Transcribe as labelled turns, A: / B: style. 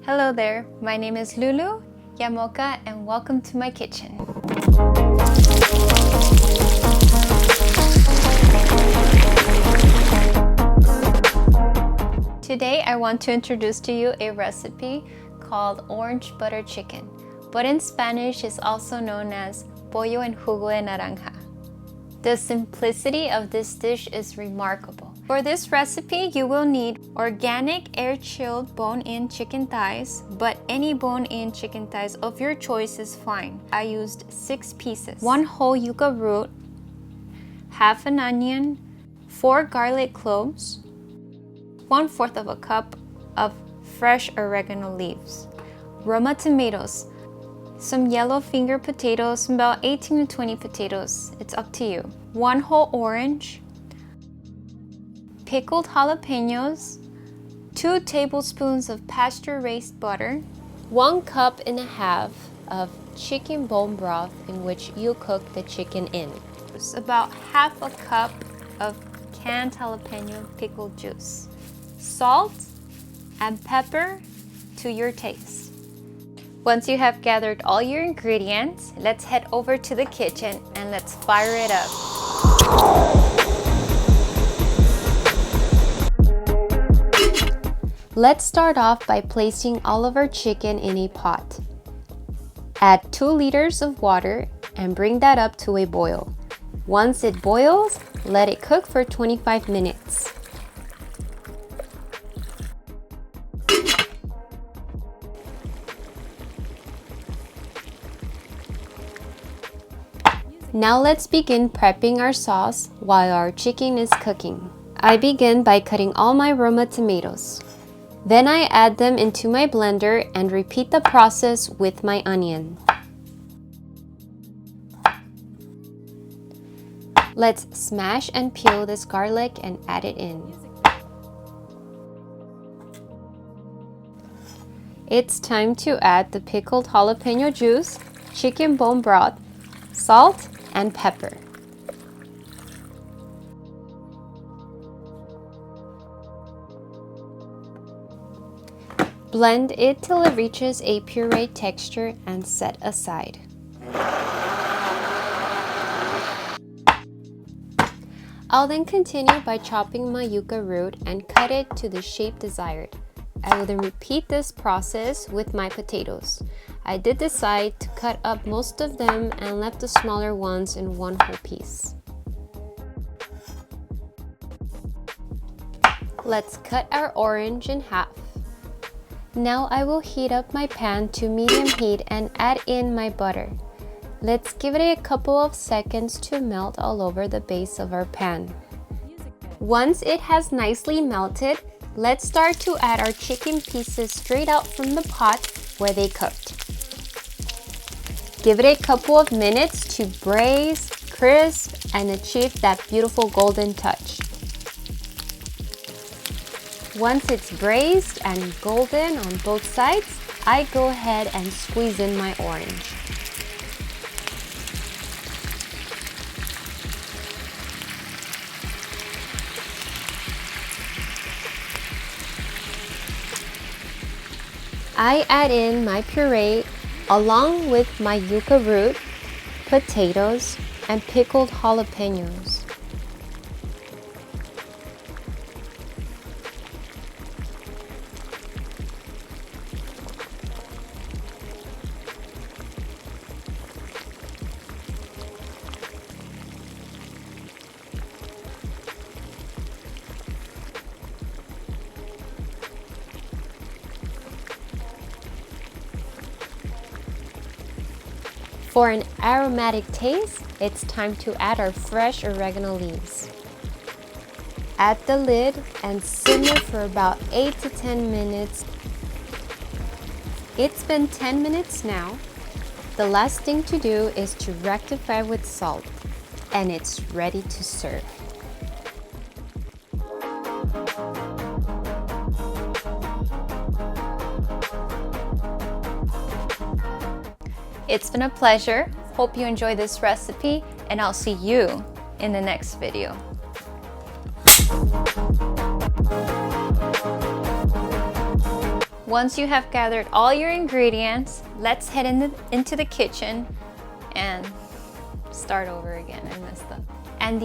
A: Hello there, my name is Lulu, Yamoka, and welcome to my kitchen. Today I want to introduce to you a recipe called orange butter chicken, but in Spanish is also known as pollo en jugo de naranja. The simplicity of this dish is remarkable. For this recipe, you will need organic air-chilled bone-in chicken thighs, but any bone-in chicken thighs of your choice is fine. I used 6 pieces, 1 whole yucca root, half an onion, 4 garlic cloves, 1/4 of a cup of fresh oregano leaves, Roma tomatoes, some yellow finger potatoes, about 18 to 20 potatoes, it's up to you, 1 whole orange, pickled jalapeños, 2 tablespoons of Pasture raised butter, 1 cup and a half of chicken bone broth in which you cook the chicken in. It's about half a cup of canned jalapeno pickled juice, salt and pepper to your taste. Once you have gathered all your ingredients, let's head over to the kitchen and let's fire it up. Let's start off by placing all of our chicken in a pot. Add 2 liters of water and bring that up to a boil. Once it boils, let it cook for 25 minutes. Now let's begin prepping our sauce while our chicken is cooking. I begin by cutting all my Roma tomatoes. Then I add them into my blender and repeat the process with my onion. Let's smash and peel this garlic and add it in. It's time to add the pickled jalapeno juice, chicken bone broth, salt, and pepper. Blend it till it reaches a puree texture and set aside. I'll then continue by chopping my yucca root and cut it to the shape desired. I will then repeat this process with my potatoes. I did decide to cut up most of them and left the smaller ones in 1 whole piece. Let's cut our orange in half. Now I will heat up my pan to medium heat and add in my butter. Let's give it a couple of seconds to melt all over the base of our pan. Once it has nicely melted, let's start to add our chicken pieces straight out from the pot where they cooked. Give it a couple of minutes to braise, crisp, and achieve that beautiful golden touch. Once it's braised and golden on both sides, I go ahead and squeeze in my orange. I add in my puree along with my yucca root, potatoes, and pickled jalapeños. For an aromatic taste, it's time to add our fresh oregano leaves. Add the lid and simmer for about 8 to 10 minutes. It's been 10 minutes now. The last thing to do is to rectify with salt, and it's ready to serve. It's been a pleasure. Hope you enjoy this recipe, and I'll see you in the next video. Once you have gathered all your ingredients, let's head into the kitchen and start over again. I messed up. And